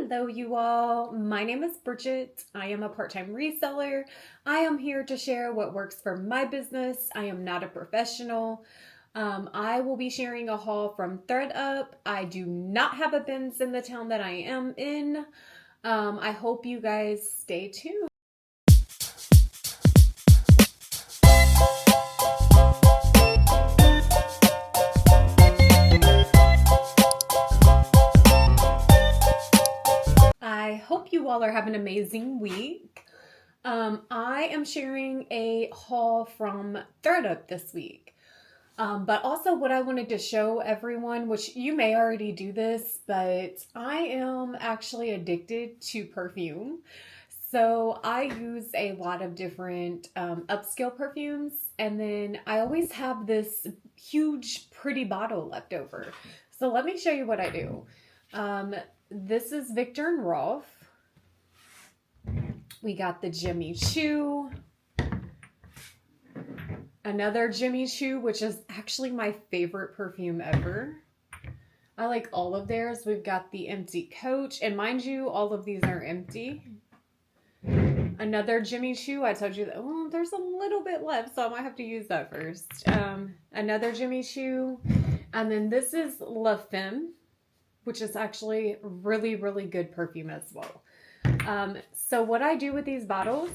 Hello, you all. My name is Bridget. I am a part-time reseller. I am here to share what works for my business. I am not a professional. I will be sharing a haul from ThredUp. I do not have a bins in the town that I am in. I hope you guys stay tuned. I hope you all are having an amazing week. I am sharing a haul from ThredUp this week. But also what I wanted to show everyone, which you may already do this, but I am actually addicted to perfume. So I use a lot of different upscale perfumes, and then I always have this huge pretty bottle left over. So let me show you what I do. This is Victor and Rolf. We got the Jimmy Choo. Another Jimmy Choo, which is actually my favorite perfume ever. I like all of theirs. We've got the Empty Coach, and mind you, all of these are empty. Another Jimmy Choo. I told you that, oh, there's a little bit left, so I might have to use that first. Another Jimmy Choo. And then this is La Femme, which is actually really, really good perfume as well. So what I do with these bottles,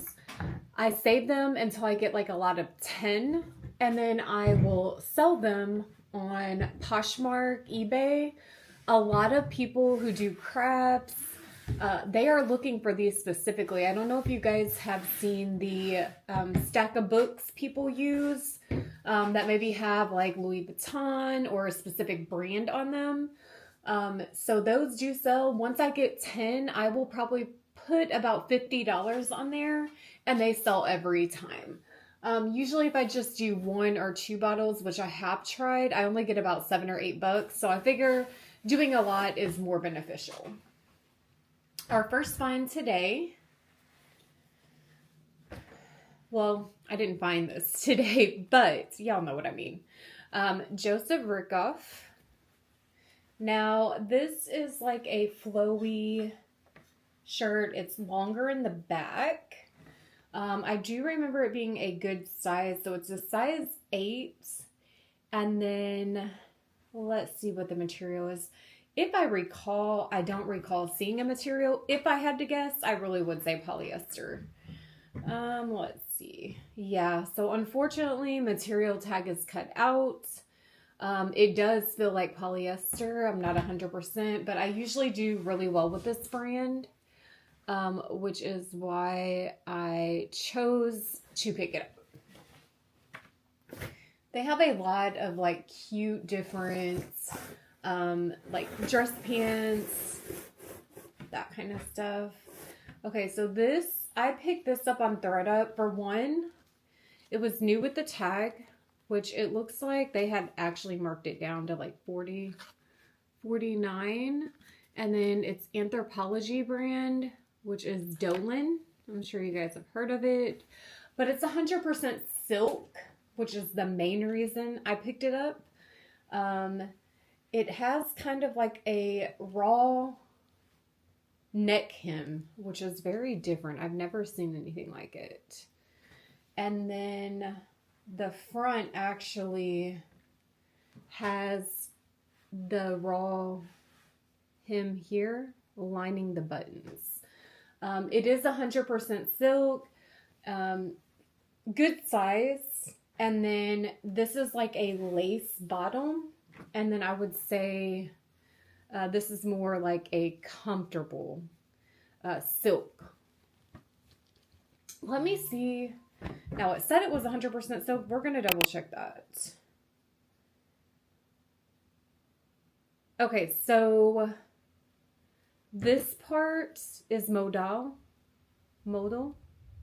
I save them until I get like a lot of 10, and then I will sell them on Poshmark, eBay. A lot of people who do crafts, they are looking for these specifically. I don't know if you guys have seen the stack of books people use that maybe have like Louis Vuitton or a specific brand on them. So those do sell. Once I get 10, I will probably put about $50 on there, and they sell every time. Usually if I just do 1 or 2 bottles, which I have tried, I only get about $7 or $8. So I figure doing a lot is more beneficial. Our first find today, well, I didn't find this today, but y'all know what I mean. Joseph Rickoff. Now, this is like a flowy shirt. It's longer in the back. I do remember it being a good size. So it's a size 8. And then let's see what the material is. If I recall, I don't recall seeing a material. If I had to guess, I really would say polyester. Let's see. Yeah, so unfortunately, material tag is cut out. It does feel like polyester. I'm not 100%, but I usually do really well with this brand, which is why I chose to pick it up. They have a lot of like cute different, like dress pants, that kind of stuff. Okay, so this, I picked this up on ThredUp. For one, it was new with the tag, which it looks like they had actually marked it down to like $40, $49. And then it's Anthropologie brand, which is Dolan. I'm sure you guys have heard of it. But it's 100% silk, which is the main reason I picked it up. It has kind of like a raw neck hem, which is very different. I've never seen anything like it. And then the front actually has the raw hem here lining the buttons. It is 100% silk, good size, and then this is like a lace bottom, and then I would say this is more like a comfortable silk. Let me see. Now, it said it was 100% silk. We're going to double check that. Okay, so this part is modal,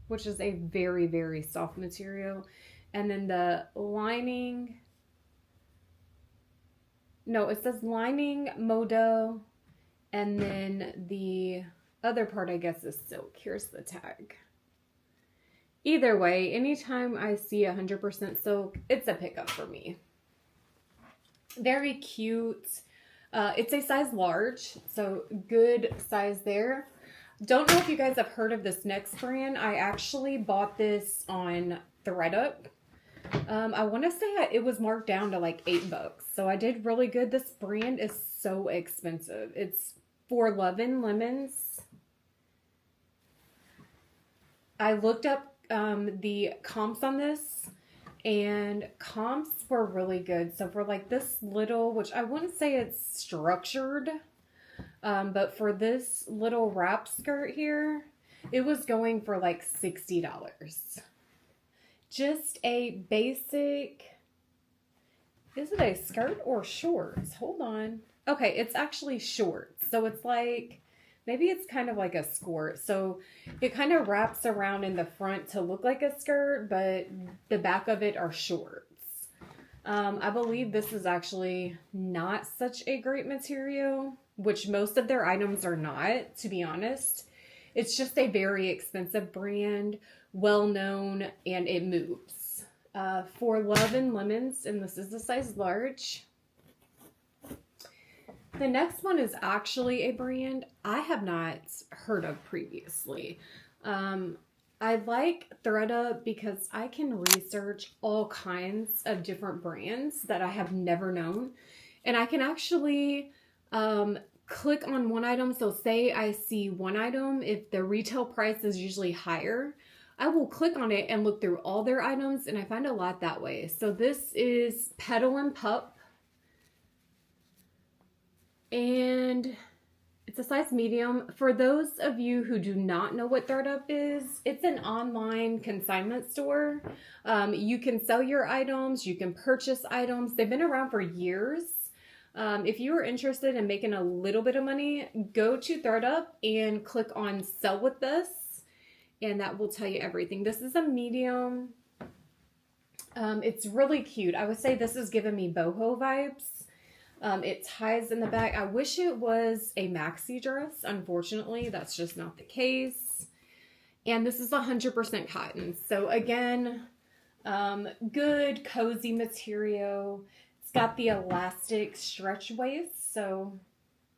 which is a very, very soft material. And then the lining, no, it says lining, modal, and then the other part, I guess, is silk. Here's the tag. Either way, anytime I see 100% silk, it's a pickup for me. Very cute. It's a size large, so good size there. Don't know if you guys have heard of this next brand. I actually bought this on ThredUp. I want to say it was marked down to like $8, so I did really good. This brand is so expensive. It's For Lovin' Lemons. I looked up the comps on this, and comps were really good. So for like this little, which I wouldn't say it's structured, but for this little wrap skirt here, it was going for like $60. Just a basic, is it a skirt or shorts? Hold on. Okay, it's actually shorts. So it's like, maybe it's kind of like a skirt. So it kind of wraps around in the front to look like a skirt, but the back of it are shorts. I believe this is actually not such a great material, which most of their items are not, to be honest. It's just a very expensive brand, well known, and it moves. For Lovin' Lemons, and this is the size large. The next one is actually a brand I have not heard of previously. I like ThredUp because I can research all kinds of different brands that I have never known. And I can actually click on one item. So say I see one item, if the retail price is usually higher, I will click on it and look through all their items, and I find a lot that way. So this is Petal and Pup, and it's a size medium. For those of you who do not know what ThredUp is, it's an online consignment store. You can sell your items, you can purchase items. They've been around for years. If you are interested in making a little bit of money, go to ThredUp and click on Sell with Us, and that will tell you everything. This is a medium. It's really cute. I would say this is giving me boho vibes. It ties in the back. I wish it was a maxi dress. Unfortunately, that's just not the case. And this is 100% cotton. So again, good cozy material. It's got the elastic stretch waist, so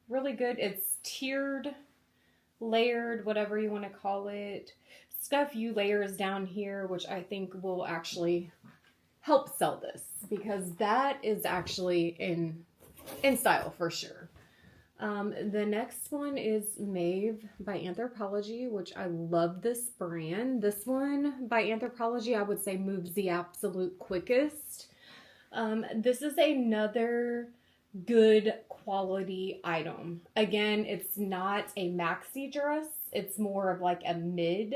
really good. It's tiered, layered, whatever you want to call it. It's got a few layers down here, which I think will actually help sell this, because that is actually in style for sure. The next one is Maeve by Anthropologie, which I love this brand. This one by Anthropologie, I would say moves the absolute quickest. This is another good quality item. Again, it's not a maxi dress. It's more of like a mid,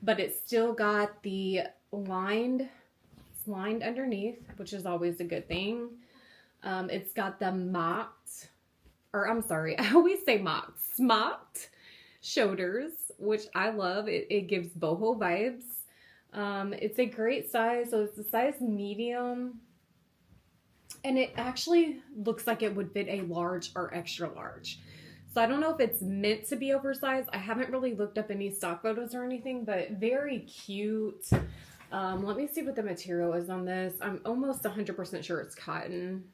but it's still got the lined underneath, which is always a good thing. It's got the I always say smocked shoulders, which I love. It gives boho vibes. It's a great size, so it's a size medium. And it actually looks like it would fit a large or extra large. So I don't know if it's meant to be oversized. I haven't really looked up any stock photos or anything, but very cute. Let me see what the material is on this. I'm almost 100% sure it's cotton.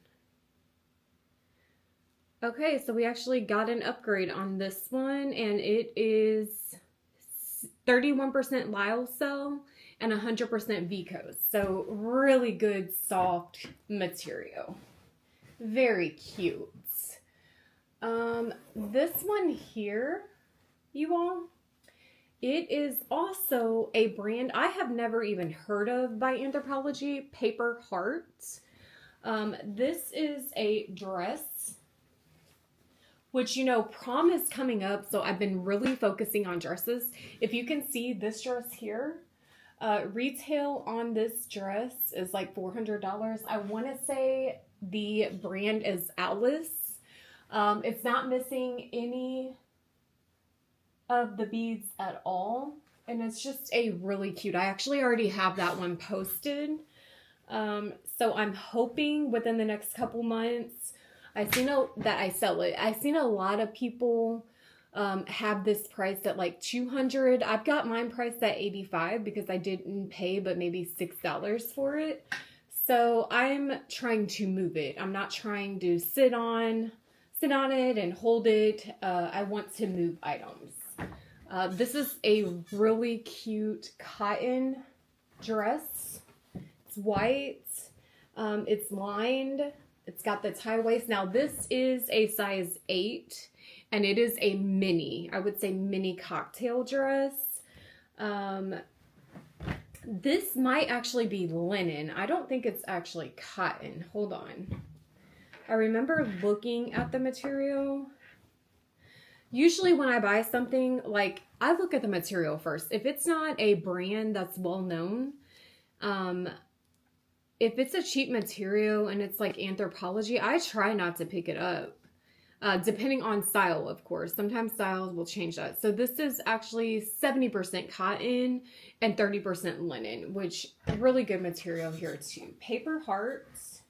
Okay, so we actually got an upgrade on this one, and it is 31% lyocell and 100% viscose. So really good soft material. Very cute. This one here, you all, it is also a brand I have never even heard of by Anthropologie, Paper Heart. This is a dress, which, you know, prom is coming up, so I've been really focusing on dresses. If you can see this dress here, retail on this dress is like $400. I want to say the brand is Alice. It's not missing any of the beads at all, and it's just a really cute. I actually already have that one posted, so I'm hoping within the next couple months. I've seen that I sell it. I've seen a lot of people have this priced at like $200. I've got mine priced at $85 because I didn't pay but maybe $6 for it. So I'm trying to move it. I'm not trying to sit on sit on it and hold it. I want to move items. This is a really cute cotton dress. It's white. It's lined. It's got the tie waist. Now this is a size 8 and it is a mini, I would say mini cocktail dress. This might actually be linen. I don't think it's actually cotton. Hold on. I remember looking at the material. Usually when I buy something, like, I look at the material first. If it's not a brand that's well known, if it's a cheap material and it's like Anthropologie, I try not to pick it up. Depending on style, of course. Sometimes styles will change that. So this is actually 70% cotton and 30% linen, which really good material here too. Paper hearts.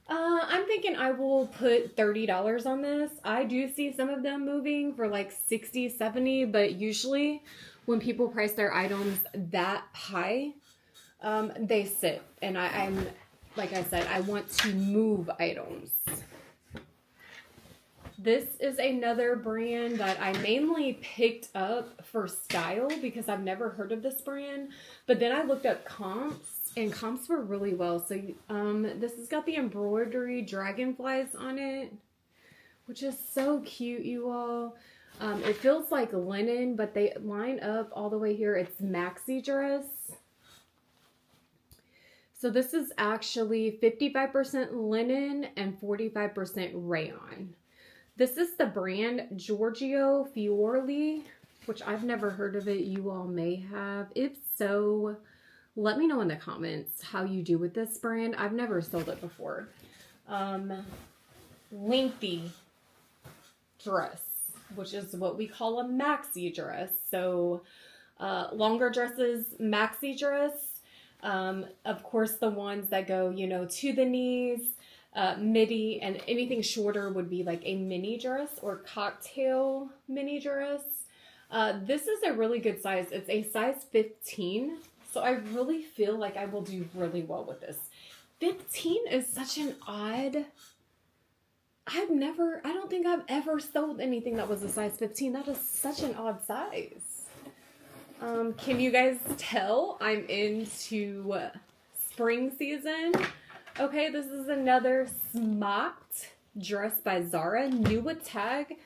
I'm thinking I will put $30 on this. I do see some of them moving for like 60, 70, but usually when people price their items that high, they sit. And I'm, like I said, I want to move items. This is another brand that I mainly picked up for style because I've never heard of this brand. But then I looked up comps and comps were really well. So this has got the embroidery dragonflies on it, which is so cute, you all. It feels like linen, but they line up all the way here. It's maxi dress. So this is actually 55% linen and 45% rayon. This is the brand Giorgio Fiorelli, which I've never heard of it. You all may have. If so, let me know in the comments how you do with this brand. I've never sold it before. Lengthy dress, which is what we call a maxi dress. So longer dresses, maxi dress. Of course, the ones that go, you know, to the knees, midi, and anything shorter would be like a mini dress or cocktail mini dress. This is a really good size. It's a size 15. So I really feel like I will do really well with this. 15 is such an odd, I don't think I've ever sold anything that was a size 15. That is such an odd size. Can you guys tell I'm into spring season? Okay, this is another smocked dress by Zara, new with tag.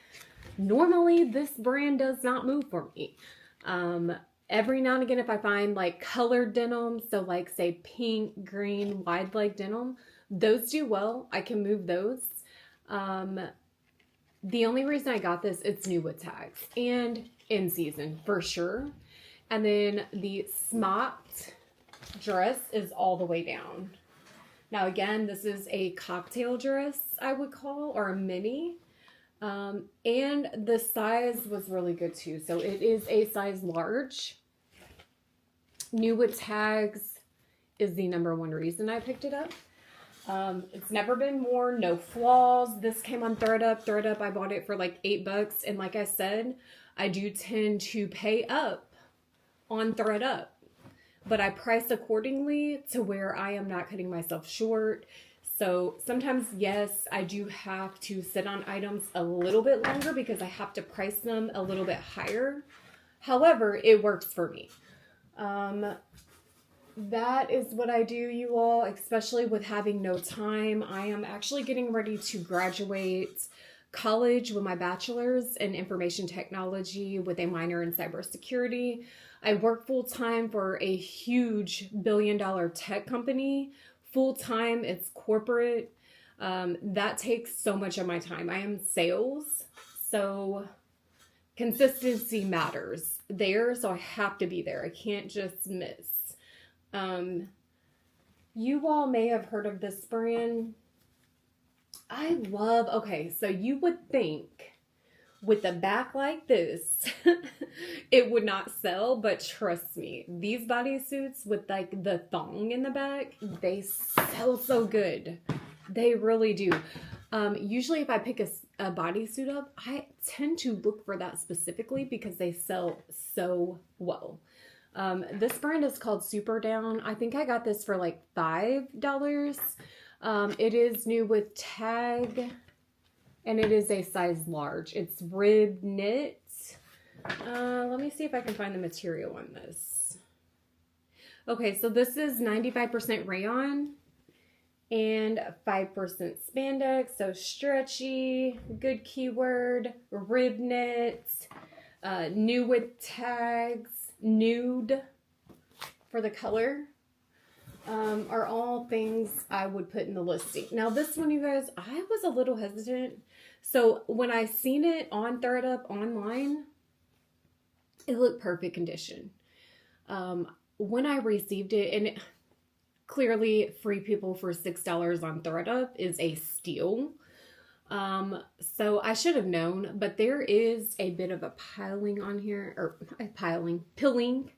Normally, this brand does not move for me. Every now and again, if I find like colored denim, so like say pink, green, wide leg denim, those do well. I can move those. The only reason I got this, it's new with tags and in season for sure. And then the smocked dress is all the way down. Now again, this is a cocktail dress, I would call, or a mini. And the size was really good too. So it is a size large. New with tags is the #1 reason I picked it up. It's never been worn, no flaws. This came on ThredUp. ThredUp, I bought it for like $8. And like I said, I do tend to pay up on ThredUp, but I price accordingly to where I am not cutting myself short. So sometimes, yes, I do have to sit on items a little bit longer because I have to price them a little bit higher. However, it works for me. That is what I do, you all, especially with having no time. I am actually getting ready to graduate college with my bachelor's in information technology with a minor in cybersecurity. I work full-time for a huge billion-dollar tech company. Full-time, it's corporate. That takes so much of my time. I am sales, so consistency matters there, so I have to be there. I can't just miss. You all may have heard of this brand. Okay, so you would think with a back like this, it would not sell, but trust me, these bodysuits with like the thong in the back, they sell so good. They really do. Usually if I pick a bodysuit up, I tend to look for that specifically because they sell so well. This brand is called Super Down. I think I got this for like $5. It is new with tag. and it is a size large. It's rib knit. Let me see if I can find the material on this. Okay, so this is 95% rayon and 5% spandex, so stretchy, good keyword, rib knit, new with tags, nude for the color, are all things I would put in the listing. Now this one, you guys, I was a little hesitant. So when I seen it on ThredUp online, it looked perfect condition. When I received it, and clearly Free People for $6 on ThredUp is a steal. So I should have known, but there is a bit of a piling on here, or pilling.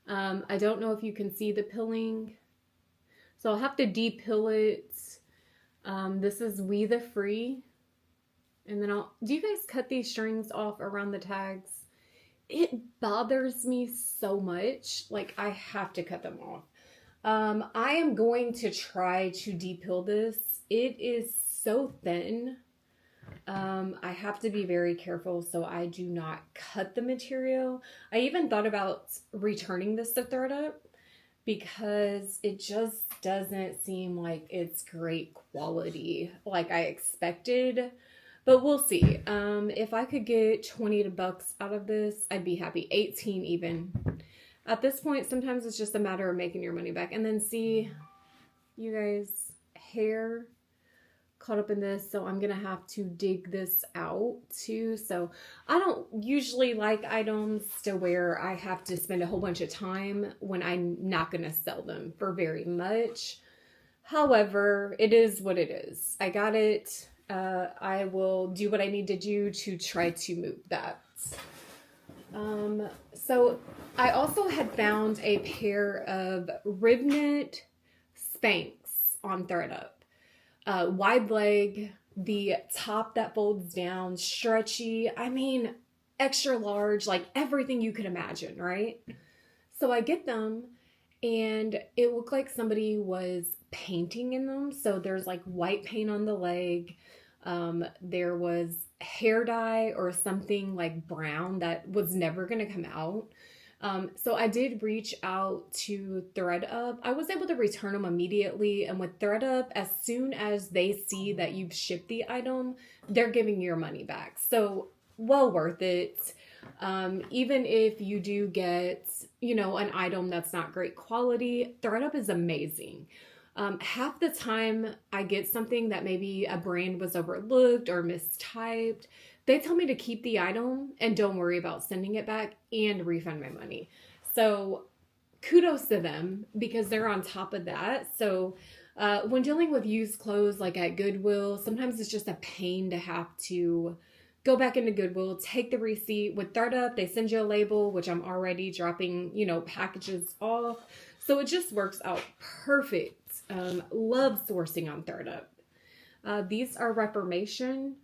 I don't know if you can see the pilling. So I'll have to de-pill it. This is We the Free. And then do you guys cut these strings off around the tags? It bothers me so much. Like, I have to cut them off. I am going to try to de-pill this. It is so thin. I have to be very careful so I do not cut the material. I even thought about returning this to ThredUp because it just doesn't seem like it's great quality like I expected. But we'll see. If I could get $20 out of this, I'd be happy. 18 even. At this point, sometimes it's just a matter of making your money back. And then see, you guys, hair caught up in this, so I'm gonna have to dig this out too. So I don't usually like items to where I have to spend a whole bunch of time when I'm not gonna sell them for very much. However, it is what it is. I got it. I will do what I need to do to try to move that. So I also had found a pair of rib knit Spanx on ThredUp. Wide leg, the top that folds down, stretchy. I mean, extra large, like everything you could imagine, right? So I get them, and it looked like somebody was painting in them. So there's like white paint on the leg. There was hair dye or something like brown that was never going to come out. So I did reach out to ThredUp. I was able to return them immediately. And with ThredUp, as soon as they see that you've shipped the item, they're giving you your money back. So well worth it. Even if you do get, an item that's not great quality, ThredUp is amazing. Half the time I get something that maybe a brand was overlooked or mistyped, they tell me to keep the item and don't worry about sending it back and refund my money. So kudos to them because they're on top of that. So when dealing with used clothes like at Goodwill, sometimes it's just a pain to have to go back into Goodwill, take the receipt. With ThredUp, they send you a label, which I'm already dropping, packages off. So it just works out perfect. Love sourcing on ThredUp. These are Reformation.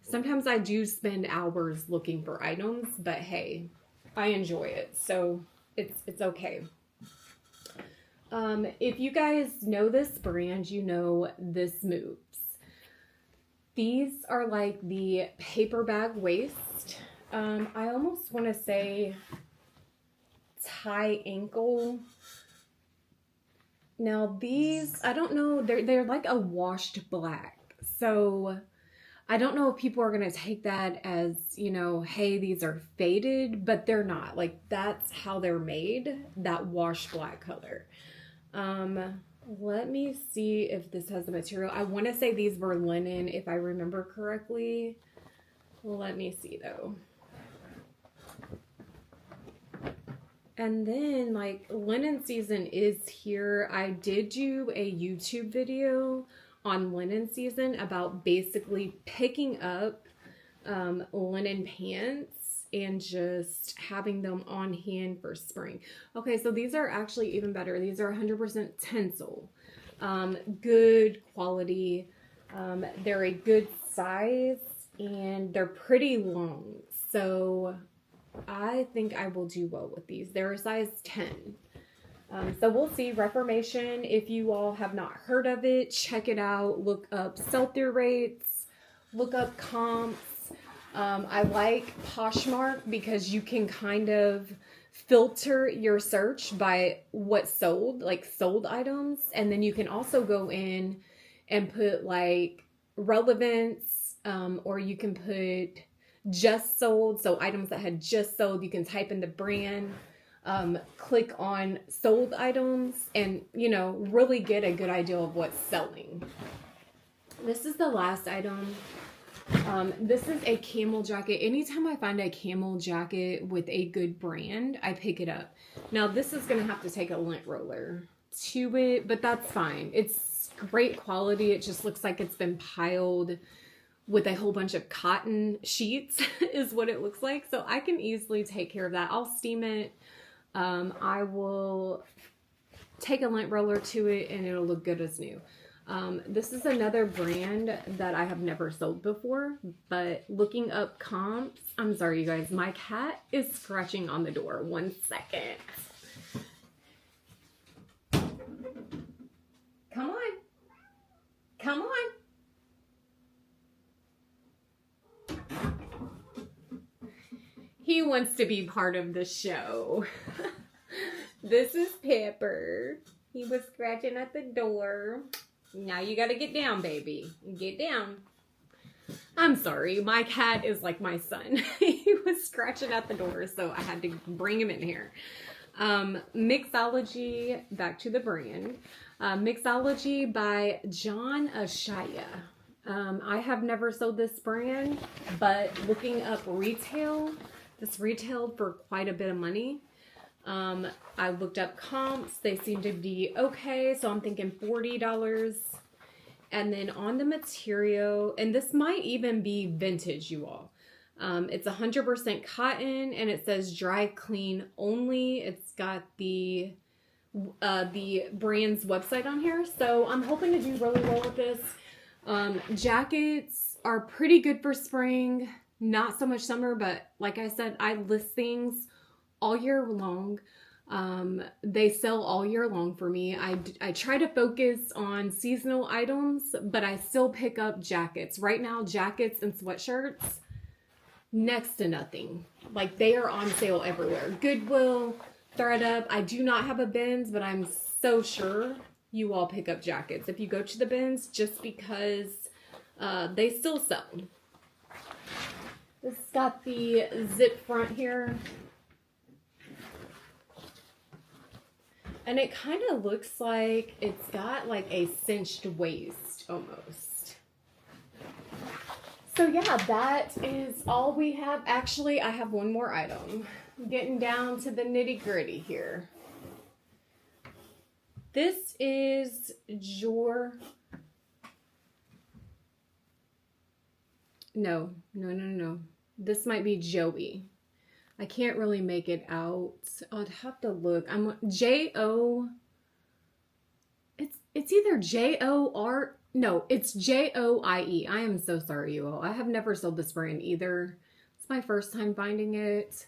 Sometimes I do spend hours looking for items, but hey, I enjoy it, so it's okay. If you guys know this brand, you know this moves. These are like the paper bag waist. I almost want to say tie ankle. Now these, I don't know, they're like a washed black. So I don't know if people are going to take that as, hey, these are faded, but they're not. Like, that's how they're made, that washed black color. Let me see if this has the material. I want to say these were linen, if I remember correctly. Let me see, though. And then, like, linen season is here. I did do a YouTube video on linen season about basically picking up linen pants and just having them on hand for spring. Okay, so these are actually even better. These are 100% tencel. Good quality. They're a good size and they're pretty long. So I think I will do well with these. They're a size 10. So we'll see. Reformation, if you all have not heard of it, check it out. Look up sell-through rates. look up comps. I like Poshmark because you can kind of filter your search by what's sold, like sold items. And then you can also go in and put like relevance, or you can put just sold. So items that had just sold, you can type in the brand, click on sold items, and, you know, really get a good idea of what's selling. This is the last item. This is a camel jacket. Anytime I find a camel jacket with a good brand, I pick it up. Now, this is going to have to take a lint roller to it, but that's fine. It's great quality. It just looks like it's been piled with a whole bunch of cotton sheets is what it looks like. So I can easily take care of that. I'll steam it. I will take a lint roller to it and it'll look good as new. This is another brand that I have never sold before, but looking up comps, I'm sorry you guys, my cat is scratching on the door. 1 second. Come on. Come on. He wants to be part of the show. This is Pepper. He was scratching at the door. Now you gotta get down, baby. Get down. I'm sorry. My cat is like my son. He was scratching at the door, so I had to bring him in here. Mixology, back to the brand. Mixology by John Ashaya. I have never sold this brand, but looking up retail, this retailed for quite a bit of money. I looked up comps. They seem to be okay. So I'm thinking $40. And then on the material, and this might even be vintage, you all. It's 100% cotton and it says dry clean only. It's got the brand's website on here. So I'm hoping to do really well with this. Jackets are pretty good for spring. Not so much summer, but like I said, I list things all year long. They sell all year long for me. I try to focus on seasonal items, but I still pick up jackets. Right now, jackets and sweatshirts, next to nothing. Like, they are on sale everywhere. Goodwill, ThredUp. I do not have a bins, but I'm so sure you all pick up jackets if you go to the bins, just because they still sell. This got the zip front here. And it kind of looks like it's got like a cinched waist almost. So yeah, that is all we have. Actually, I have one more item. Getting down to the nitty gritty here. This is No. This might be Joey. I can't really make it out. I'd have to look. It's either J-O-R. No, it's J-O-I-E. I am so sorry, you all. I have never sold this brand either. It's my first time finding it.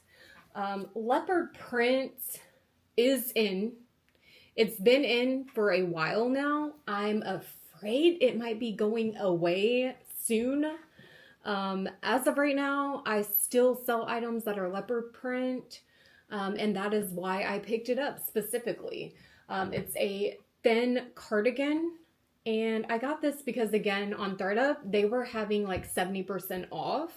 Leopard print is in. It's been in for a while now. I'm afraid it might be going away soon. As of right now, I still sell items that are leopard print, and that is why I picked it up specifically. It's a thin cardigan, and I got this because, again, on ThredUp, they were having like 70% off,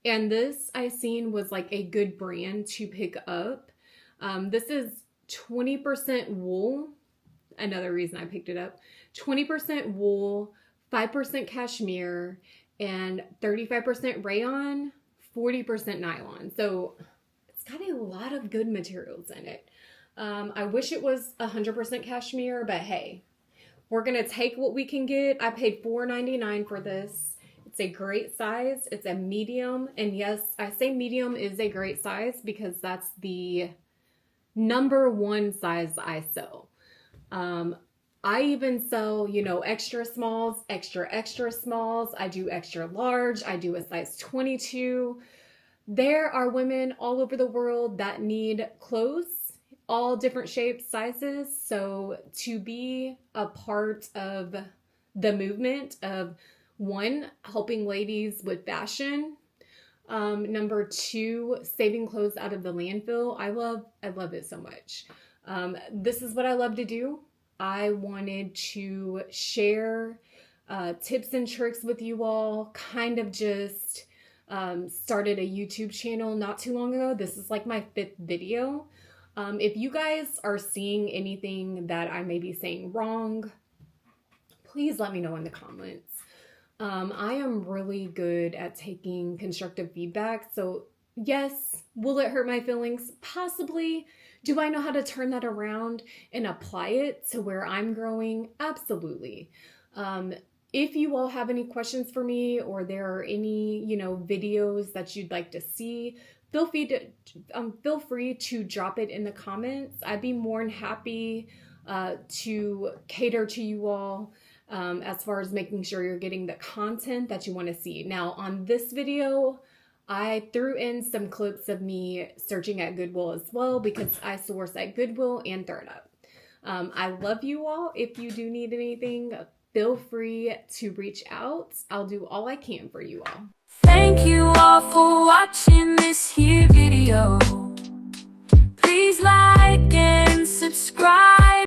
and this I seen was like a good brand to pick up. This is 20% wool, another reason I picked it up. 20% wool, 5% cashmere, and 35% rayon, 40% nylon. So it's got a lot of good materials in it. I wish it was 100% cashmere, but hey, we're going to take what we can get. I paid $4.99 for this. It's a great size. It's a medium. And yes, I say medium is a great size because that's the #1 size I sell. I even sell, you know, extra smalls, extra smalls. I do extra large. I do a size 22. There are women all over the world that need clothes, all different shapes, sizes. So to be a part of the movement of 1, helping ladies with fashion. Number 2, saving clothes out of the landfill. I love it so much. This is what I love to do. I wanted to share tips and tricks with you all. Kind of just started a YouTube channel not too long ago. This is like my 5th video. If you guys are seeing anything that I may be saying wrong, please let me know in the comments. I am really good at taking constructive feedback. So yes, will it hurt my feelings? Possibly. Do I know how to turn that around and apply it to where I'm growing? Absolutely. If you all have any questions for me, or there are any, videos that you'd like to see, feel free to drop it in the comments. I'd be more than happy to cater to you all as far as making sure you're getting the content that you want to see. Now, on this video, I threw in some clips of me searching at Goodwill as well, because I source at Goodwill and ThredUp. I love you all. If you do need anything, feel free to reach out. I'll do all I can for you all. Thank you all for watching this